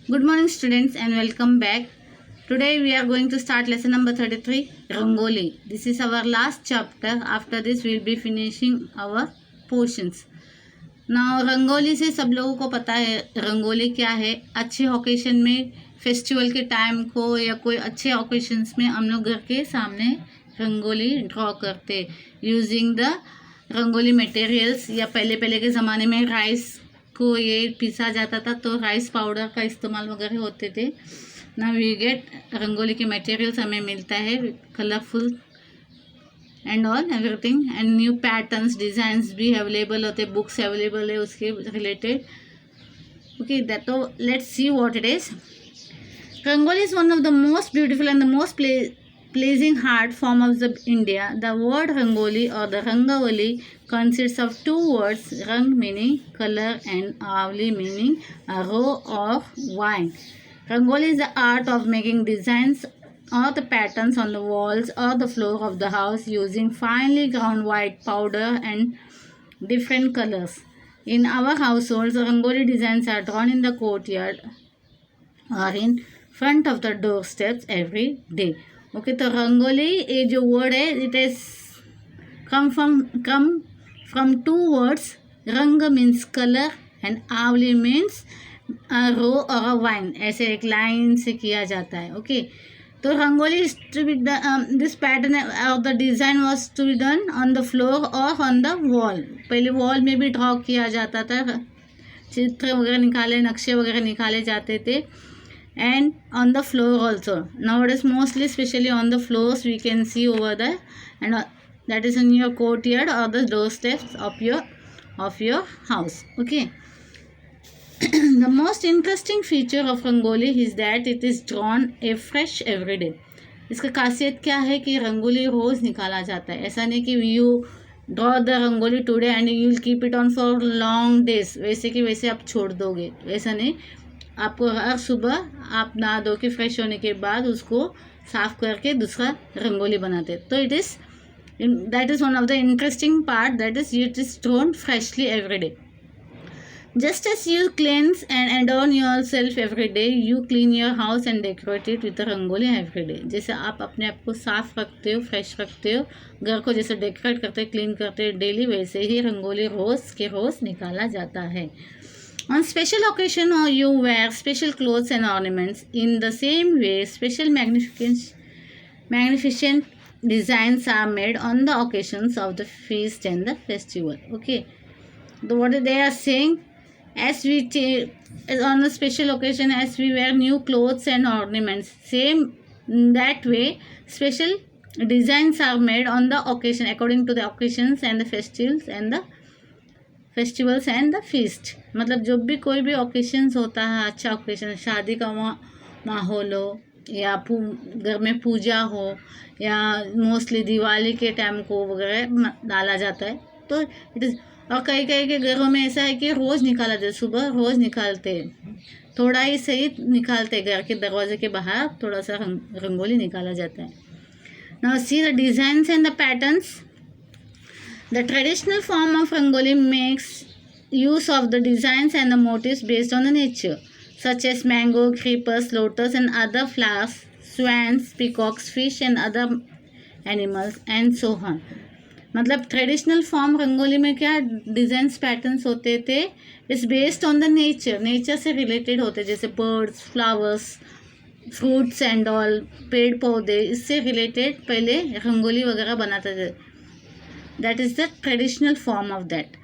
Good morning, students, and welcome back. Today we are going to start lesson number 33, Rangoli. This is our last chapter. After this, we will be finishing our portions. Now, rangoli से सब लोगों को पता है रंगोली क्या है. अच्छे occasion में, फेस्टिवल के टाइम को या कोई अच्छे ओकेशंस में हम लोग घर के सामने रंगोली ड्रॉ करते यूजिंग द रंगोली मटेरियल्स. या पहले के ज़माने में राइस को ये पीसा जाता था तो राइस पाउडर का इस्तेमाल वगैरह होते थे. ना वी गेट रंगोली के मटेरियल्स हमें मिलता है colourful and all everything. And new patterns designs भी अवेलेबल होते, बुक्स अवेलेबल है उसके रिलेटेड. ओके, दैट तो let's see what it is. Rangoli is one of the most beautiful and the most pleasing art form of India. The word Rangoli or the Rangavali consists of two words, Rang meaning color and Avli meaning a row of wine. Rangoli is the art of making designs or the patterns on the walls or the floor of the house using finely ground white powder and different colors. In our households, Rangoli designs are drawn in the courtyard or in front of the door steps every day. Okay, तो रंगोली ये जो word है it is come from two words. Rang means colour and aavali means row और vine. ऐसे एक line से किया जाता है. ओके, तो rangoli is to be this pattern of the design was to be done on the floor और ऑन द वॉल. पहले वॉल में भी ड्रॉ किया जाता था, चित्र वगैरह निकाले, नक्शे वगैरह निकाले जाते थे. And on the floor also. Nowadays mostly especially on the floors we can see over there, and that is in your courtyard or the doorsteps of your house. Okay. The most interesting feature of Rangoli is that it is drawn afresh every day. इसका खासियत क्या है कि रंगोली रोज़ निकाला जाता है. ऐसा नहीं कि you draw the rangoli today and you will keep it on for long days, वैसे कि वैसे आप छोड़ दोगे, ऐसा नहीं. आपको हर सुबह आप नहा धो के फ्रेश होने के बाद उसको साफ़ करके दूसरा रंगोली बनाते. तो it is that is one of the interesting part, that is it is drawn freshly every day. Just as you cleans and adorn your self every day, you clean your house and decorate it with rangoli every day. जैसे आप अपने आप को साफ़ रखते हो, fresh रखते हो, घर को जैसे डेकोरेट करते हो, क्लीन करते हो डेली, वैसे ही रंगोली रोज़ के रोज़ निकाला जाता है. On special occasion, or you wear special clothes and ornaments. In the same way, special magnificent designs are made on the occasions of the feast and the festival. Okay, what they are saying, as on a special occasion, as we wear new clothes and ornaments, same that way special designs are made on the occasion according to the occasions and the festivals and the feast. मतलब जब भी कोई भी occasions होता है, अच्छा occasion, शादी का माहौल हो या घर में पूजा हो या मोस्टली दिवाली के टाइम को वगैरह डाला जाता है. तो इट इज़, और कई के घरों में ऐसा है कि रोज़ निकाला जाता है, सुबह रोज़ निकालते हैं, थोड़ा ही सही निकालते, घर के दरवाजे के बाहर थोड़ा सा रंगोली निकाला जाता है. Now see the designs and the patterns. The traditional form of Rangoli makes use of the designs and the motifs based on the nature, such as mango, creepers, lotus and other flowers, swans, peacocks, fish and other animals and so on. मतलब traditional form rangoli में क्या designs patterns होते थे, it's based on the nature से related होते, जैसे birds, flowers, fruits and all, पेड़ पौधे, इससे रिलेटेड पहले रंगोली वगैरह बनाते थे. That is the traditional form of that.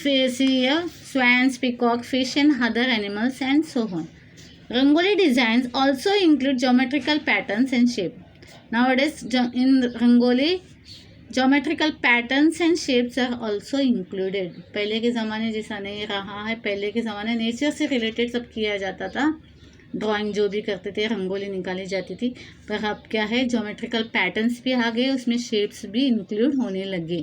See here, swans, peacock, fish and other animals and so on. Rangoli designs also include geometrical patterns and shape. Nowadays in Rangoli, geometrical patterns and shapes are also included. पहले के ज़माने जैसा नहीं रहा है. पहले के ज़माने नेचर से रिलेटेड सब किया जाता था, ड्राइंग जो भी करते थे, रंगोली निकाली जाती थी. पर अब क्या है, ज्योमेट्रिकल पैटर्न्स भी आ गए, उसमें शेप्स भी इंक्लूड होने लगे.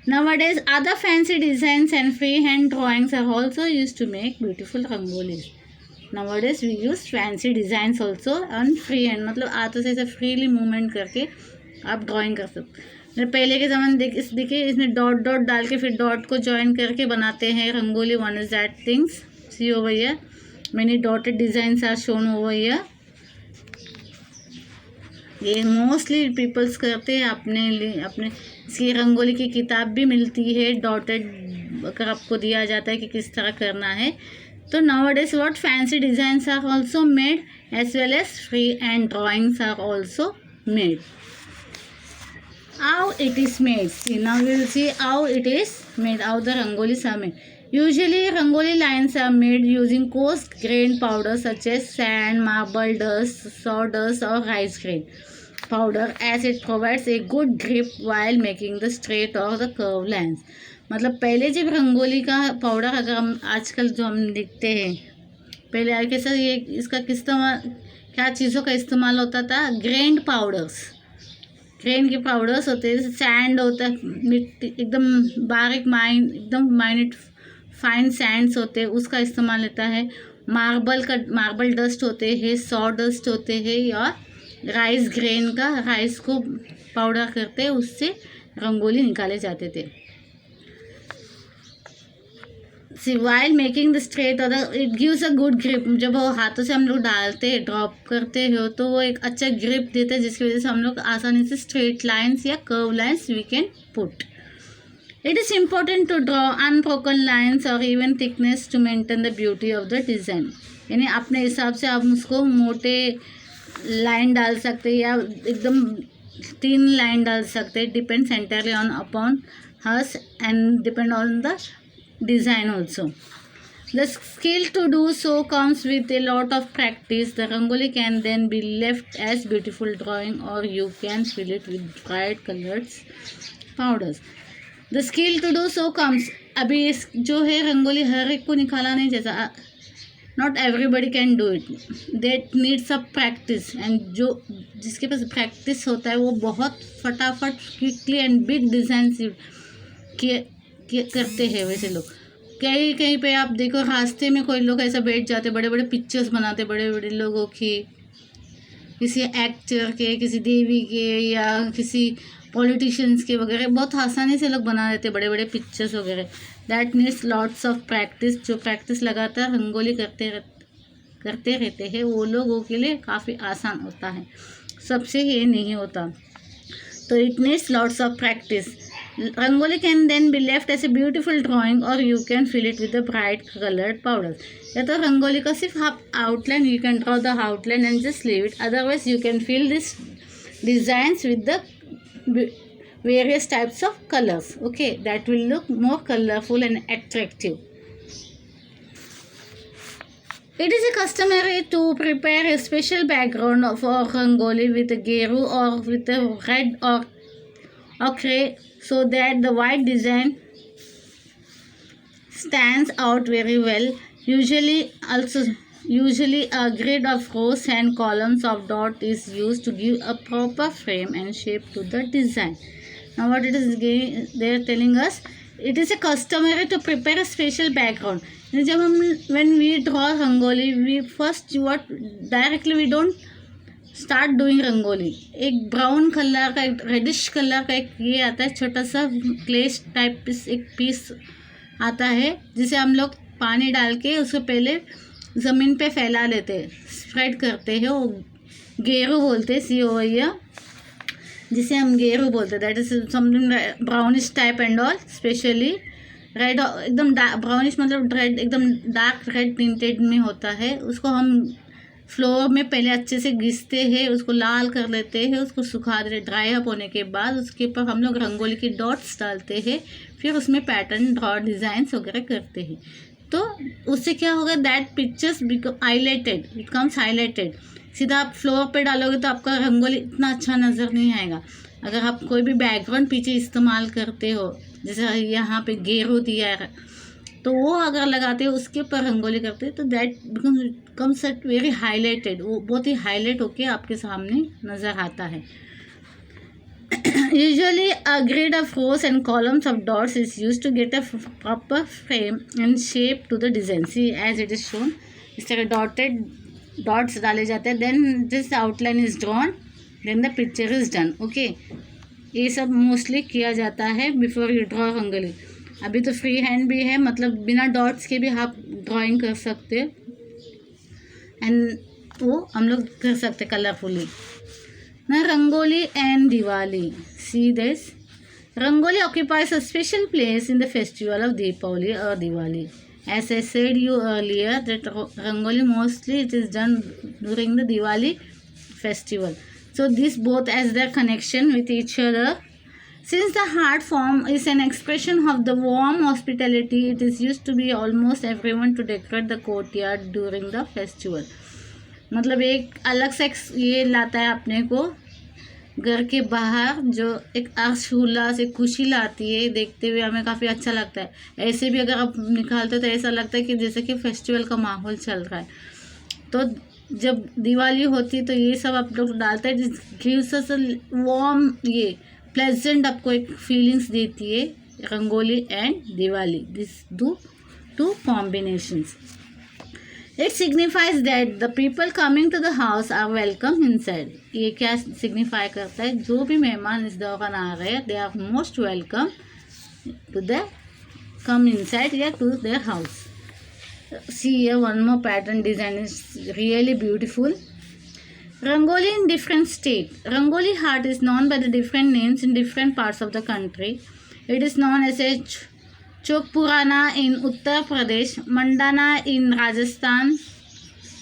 Nowadays, other fancy designs and freehand drawings are also used to make beautiful rangolis. Nowadays, we use fancy designs also on freehand, मतलब हाथों से ऐसे फ्रीली मूवमेंट करके आप ड्राइंग कर सकते. पहले के ज़माने देखिए, इसमें डॉट डाल के फिर डॉट को ज्वाइन करके बनाते हैं rangoli. One is that things See over here, many dotted designs are shown over here. ये मोस्टली पीपल्स करते हैं अपने लिए। अपने इसकी रंगोली की किताब भी मिलती है, डॉटेड अगर आपको दिया जाता है कि किस तरह करना है। तो nowadays what fancy designs are also made as well as free and drawings are also made. How it is made? See, now we will see how it is made, how the rangolis are made. Usually rangoli lines are made using coarse grained powder such as sand, marble dust, sawdust or rice grain powder, as it provides a good grip while making the straight or the curved lines. मतलब पहले जब रंगोली का powder, अगर हम आजकल जो हम देखते हैं, पहले आगे सर ये इसका किस क्या चीज़ों का इस्तेमाल होता था? ग्रेन्ड पाउडर्स, ग्रेन के पाउडर्स होते हैं, सैंड होता है, मिट्टी एकदम बारीक एकदम माइन्यूट फाइन सैंड्स होते हैं, उसका इस्तेमाल होता है। मार्बल डस्ट होते हैं, सॉ डस्ट होते हैं, और राइस ग्रेन का, राइस को पाउडर करते हैं, उससे रंगोली निकाले जाते थे। See, while making the straight or it gives a good grip. जब वो हाथों से हम लोग डालते हैं, ड्रॉप करते हो, तो वो एक अच्छा ग्रिप देता है, जिसकी वजह से हम लोग आसानी से स्ट्रेट लाइंस या curve lines we can put. It is important to draw unbroken lines और even thickness to maintain the beauty of the design. यानी अपने हिसाब से आप उसको मोटे लाइन डाल सकते हैं या एकदम तीन लाइन डाल सकते हैं, depends entirely on upon hers and depend on the design also. The skill to do so comes with a lot of practice. The rangoli can then be left as beautiful drawing, or you can fill it with bright colored powders. The skill to do so comes, अभी इस जो है रंगोली हर एक को निकाला नहीं जैसा, not everybody can do it. That needs a practice, and जो जिसके पास प्रैक्टिस होता है वो बहुत फटाफट क्विकली एंड बिग डिज़ाइन करते हैं। वैसे लोग कहीं पे आप देखो, रास्ते में कोई लोग ऐसा बैठ जाते, बड़े बड़े पिक्चर्स बनाते, बड़े बड़े लोगों की, किसी एक्टर के, किसी देवी के, या किसी पॉलिटिशियंस के वगैरह, बहुत आसानी से लोग बना देते बड़े बड़े पिक्चर्स वगैरह। That needs lots of practice. जो प्रैक्टिस लगातार रंगोली करते रहते हैं वो लोगों के लिए काफ़ी आसान होता है, सबसे ये नहीं होता। तो it needs lots of practice. Rangoli can then be left as a beautiful drawing, or you can fill it with the bright colored powder. या तो रंगोली का सिर्फ आप outline, you can draw the outline and just leave it. Otherwise you can fill this designs with the various types of colors. Okay, that will look more colorful and attractive. It is customary to prepare a special background for rangoli with a geru or with a red or gray, so that the white design stands out very well. Usually a grid of rows and columns of dot is used to give a proper frame and shape to the design. Now what it is they are telling us, it is a customary to prepare a special background. जब हम when we draw rangoli, we first we don't start doing rangoli. एक brown colour का, एक reddish colour का एक ये आता है, छोटा सा क्ले टाइप एक पीस आता है, जिसे हम लोग पानी डाल के उसको पहले ज़मीन पे फैला लेते हैं, स्प्रेड करते हैं, वो गेरू बोलते हैं, सी ओ या जिसे हम गेरू बोलते हैं। That is something brownish type and all, specially red, एकदम ब्राउनिश मतलब रेड, एकदम डार्क रेड टिंटेड में होता है। उसको हम फ्लोर में पहले अच्छे से घिसते हैं, उसको लाल कर लेते हैं, उसको सुखा देते, ड्राई अप होने के बाद उसके ऊपर हम लोग रंगोली के डॉट्स डालते हैं, फिर उसमें पैटर्न ड्रॉ डिज़ाइंस वगैरह करते हैं। तो उससे क्या होगा, that pictures become highlighted, it comes highlighted. सीधा आप फ्लोर पे डालोगे तो आपका रंगोली इतना अच्छा नज़र नहीं आएगा। अगर आप कोई भी बैकग्राउंड पीछे इस्तेमाल करते हो, जैसे यहाँ पे गेरू दिया है, तो वो अगर लगाते हो, उसके ऊपर रंगोली करते हैं, तो that comes at very highlighted, वो बहुत ही हाईलाइट होके आपके सामने नज़र आता है। Usually a grid of rows and columns of dots is use to get a proper frame and shape to the design. See as it is shown, इस तरह डॉटेड डॉट्स डाले जाते हैं, then this outline is drawn, then the picture is done. Okay, ये सब mostly किया जाता है बिफोर यू ड्रॉ रंगोली। अभी तो फ्री हैंड भी है, मतलब बिना डॉट्स के भी आप ड्राइंग कर सकते एंड वो हम लोग कर सकते कलरफुली ना। Rangoli and Diwali, see this, Rangoli occupies a special place in the festival of Deepavali or Diwali. As I said you earlier, that Rangoli mostly it is done during the Diwali festival. So this both has their connection with each other. Since the heart form is an expression of the warm hospitality, it is used to be almost everyone to decorate the courtyard during the festival. मतलब एक अलग से ये लाता है अपने को घर के बाहर, जो एक हर्षोल्लास, एक खुशी लाती है, देखते हुए हमें काफ़ी अच्छा लगता है। ऐसे भी अगर आप निकालते हो तो ऐसा लगता है कि जैसे कि फेस्टिवल का माहौल चल रहा है। तो जब दिवाली होती है तो ये सब आप लोग डालते हैं, गिव्स अस अ वार्म, ये प्लेजेंट आपको एक फीलिंग्स देती है rangoli and Diwali, this two combinations. It signifies that the people coming to the house are welcome inside. ये क्या सिग्निफाई करता है? जो भी मेहमान इस दौरान आ रहे हैं, they are most welcome to the come inside या to their house. See here one more pattern design is really beautiful. Rangoli in different state. Rangoli art is known by the different names in different parts of the country. It is known as a चौक पुराना in Uttar Pradesh, Mandana in Rajasthan,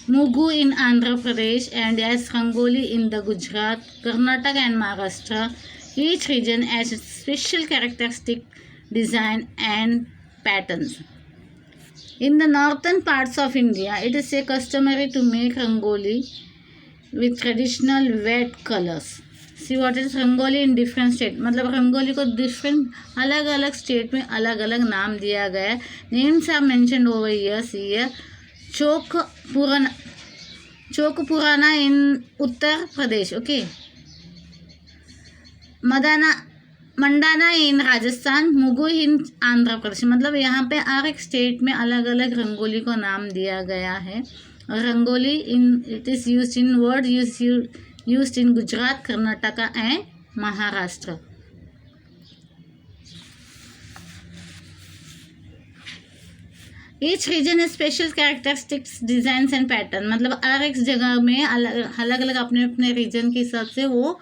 Mugu in Andhra Pradesh, and as Rangoli in the Gujarat, Karnataka and Maharashtra. Each region has its special characteristic design and patterns. In the northern parts of India, it is a customary to make Rangoli with traditional wet colors. See what is rangoli in different state, मतलब रंगोली को different अलग अलग state में अलग अलग नाम दिया गया है। Names are mentioned over here, see here, Chowk Purana in Uttar Pradesh, okay, Mandana in Rajasthan, Muggu in Andhra Pradesh. मतलब यहाँ पे हर एक स्टेट में अलग अलग रंगोली को नाम दिया गया है। और rangoli in it is used in word used in Gujarat, Karnataka and Maharashtra. Each region has special characteristics, designs and pattern. मतलब हर एक जगह में अलग अलग अपने अपने रीजन के हिसाब से वो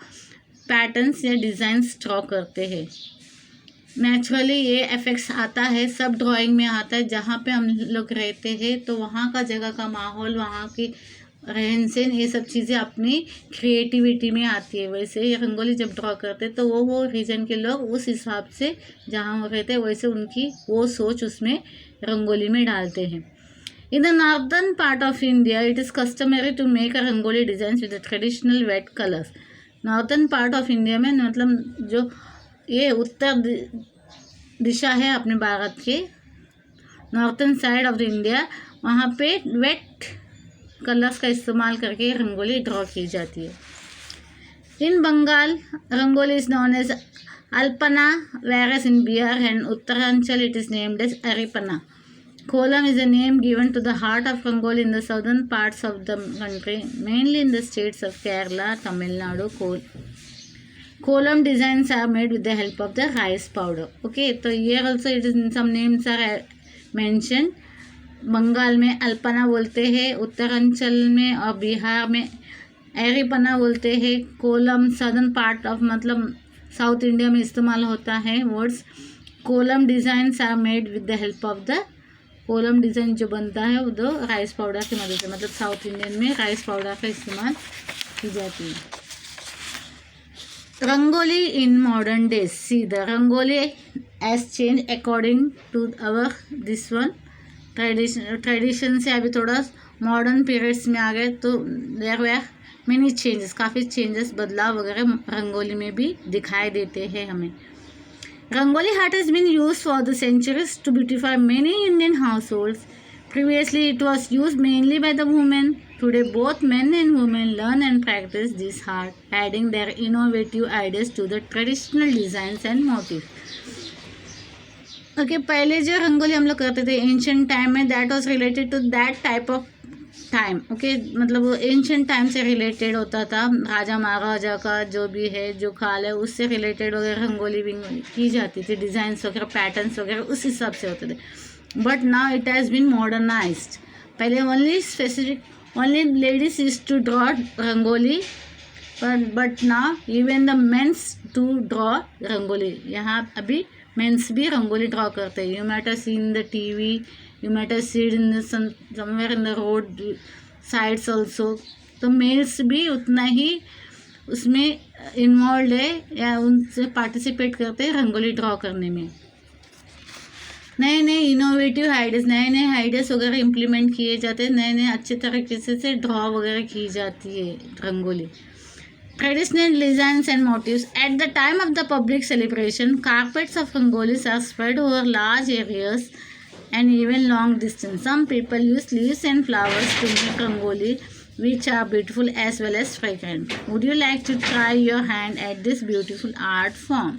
पैटर्न्स या डिज़ाइंस ड्रॉ करते हैं। नेचुरली ये इफेक्ट्स आता है, सब ड्राइंग में आता है। जहाँ पे हम लोग रहते हैं तो वहाँ का जगह का माहौल, वहाँ की रहन सहन, ये सब चीज़ें अपनी क्रिएटिविटी में आती है। वैसे ये रंगोली जब ड्रॉ करते तो वो रीजन के लोग उस हिसाब से जहाँ वो रहते हैं वैसे उनकी वो सोच उसमें रंगोली में डालते हैं। In the northern part of India it is customary to make a rangoli design with traditional wet colours. Northern part of India में मतलब जो ये उत्तर दिशा है अपने भारत के northern side of the India, वहाँ पे वेट कलर्स का इस्तेमाल करके रंगोली ड्रॉ की जाती है। In Bengal rangoli is known as Alpana, whereas in Bihar and Uttaranchal it is named as Aripana. Kolam is a name given to the heart of Rangoli in the southern parts of the country, mainly in the states of Kerala, Tamil Nadu. Kolam designs are made with the help of the rice powder. Okay, so here also it is some names are mentioned. Bengal में अल्पना बोलते हैं, उत्तरांचल में और बिहार में एरिपना बोलते हैं। Kolam southern part of मतलब south India में इस्तेमाल होता है words. Kolam designs are made with the help of the, kolam design जो बनता है वो दो राइस पाउडर की मदद से, मतलब साउथ इंडियन में राइस पाउडर का इस्तेमाल की जाती है। Rangoli in modern days, see the rangoli as change according to our this one tradition से अभी थोड़ा मॉडर्न पीरियड्स में आ गए तो देयर वर मेनी चेंजेस, काफ़ी चेंजेस बदलाव वगैरह रंगोली में भी दिखाई देते हैं हमें। Rangoli art has been used for the centuries to beautify many Indian households. Previously it was use mainly by the women. Today both men and women learn and practice this art, adding their innovative ideas to the traditional designs and motifs. Okay, पहले जो रंगोली हम लोग करते थे ancient time में, that was related to that type of time, okay, मतलब वो ancient time से रिलेटेड होता था, राजा महाराजा का जो भी है जो काल है उससे रिलेटेड वगैरह रंगोली विंगोली की जाती थी, डिज़ाइंस वगैरह पैटर्न्स वगैरह उस हिसाब से होते थे. But now it has been modernised. पहले only ladies used to draw rangoli, but now even the mens to draw rangoli. यहाँ अभी मेंस भी रंगोली ड्रॉ करते हैं. You might have seen the TV, you might have seen in the somewhere in the road sides also. तो mails भी उतना ही उसमें involve है या उनसे पार्टिसिपेट करते हैं रंगोली ड्रॉ करने में. नए नए इनोवेटिव आइडियाज़ वगैरह इम्प्लीमेंट किए जाते हैं, नए नए अच्छे तरीके से ड्रॉ वगैरह की जाती है rangoli. Traditional designs and motifs. At the time of the public celebration, carpets of rangolis are spread over large areas and even long distance. Some people use leaves and flowers to make rangoli, which are beautiful as well as fragrant. Would you like to try your hand at this beautiful art form?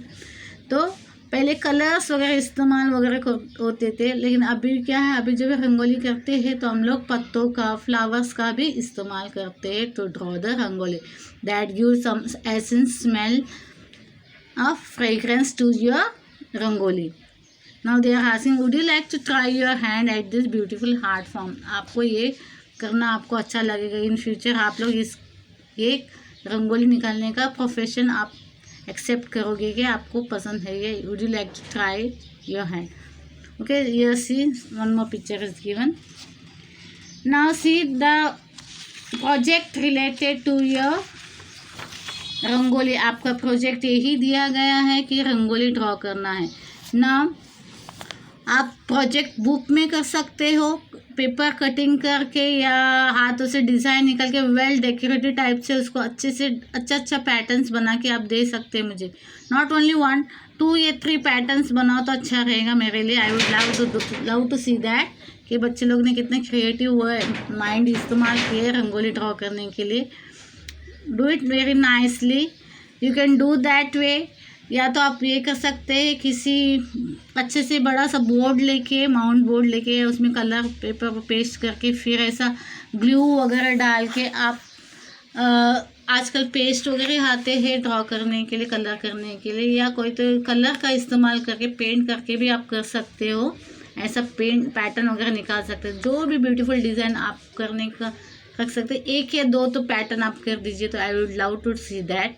तो पहले colours वगैरह इस्तेमाल वगैरह होते थे, लेकिन अभी क्या है, अभी जब रंगोली करते हैं तो हम लोग पत्तों का, फ्लावर्स का भी इस्तेमाल करते हैं to draw the rangoli. That give some essence, smell of fragrance to your rangoli. Now they are asking, would you like to try your hand at this beautiful art form? आपको ये करना आपको अच्छा लगेगा. इन फ्यूचर आप लोग ये रंगोली निकालने का प्रोफेशन आप एक्सेप्ट करोगे कि आपको पसंद है ये. would you like to try your hand? Okay, here see one more picture is given. Now see the project related to your rangoli. आपका प्रोजेक्ट यही दिया गया है कि रंगोली ड्रॉ करना है. Now आप प्रोजेक्ट बुक में कर सकते हो, पेपर कटिंग करके या हाथों से डिज़ाइन निकल के वेल डेकोरेटिव टाइप से उसको अच्छे से अच्छा पैटर्न्स बना के आप दे सकते हैं मुझे. नॉट ओनली 1, 2 या 3 पैटर्न्स बनाओ तो अच्छा रहेगा मेरे लिए. I would love to see that कि बच्चे लोग ने कितने क्रिएटिव माइंड इस्तेमाल किए रंगोली ड्रॉ करने के लिए. Do it very nicely. You can do that way. या तो आप ये कर सकते हैं, किसी अच्छे से बड़ा सा बोर्ड लेके, माउंट बोर्ड लेके उसमें कलर पेपर पर पेस्ट करके फिर ऐसा ग्लू वगैरह डाल के आप आजकल पेस्ट वगैरह आते हैं ड्रॉ करने के लिए, कलर करने के लिए, या कोई तो कलर का इस्तेमाल करके पेंट करके भी आप कर सकते हो. ऐसा पेंट पैटर्न वगैरह निकाल सकते हो. जो भी ब्यूटीफुल डिज़ाइन आप करने का रख सकते हैं. 1 या 2 तो पैटर्न आप कर दीजिए. तो I would love to see that.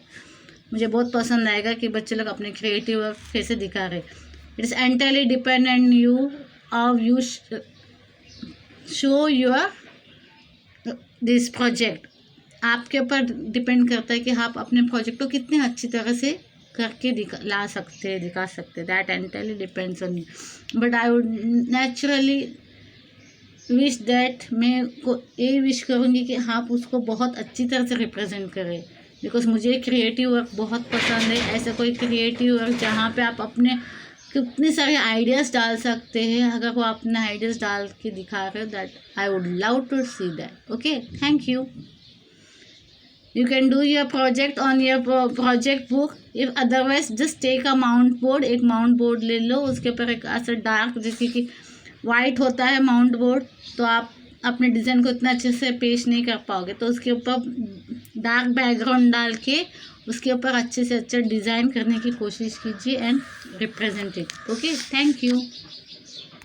मुझे बहुत पसंद आएगा कि बच्चे लोग अपने क्रिएटिव वर्क कैसे दिखा रहे. It is entirely depend on you, how you show your this project. आपके ऊपर डिपेंड करता है कि आप अपने प्रोजेक्ट को कितने अच्छी तरह से करके दिखा सकते. That entirely depends on you. But I would naturally wish that, मैं को ये विश करूँगी कि आप उसको बहुत अच्छी तरह से रिप्रेजेंट करें. बिकॉज मुझे क्रिएटिव वर्क बहुत पसंद है. ऐसा कोई क्रिएटिव वर्क जहाँ पे आप अपने कितने सारे आइडियाज़ डाल सकते हैं. अगर वो अपने आइडियाज़ डाल के दिखा रहे हो, that I would love to see that. Okay, thank you. You can do your project on your project book. If otherwise just take a mount board. एक माउंट बोर्ड ले लो, उसके ऊपर एक ऐसा डार्क, जैसे कि वाइट होता है माउंट बोर्ड, तो आप अपने डिज़ाइन को इतना अच्छे से पेश नहीं कर पाओगे. तो उसके ऊपर डार्क बैकग्राउंड डाल के उसके ऊपर अच्छे से अच्छा डिज़ाइन करने की कोशिश कीजिए and represent it. Okay, thank you.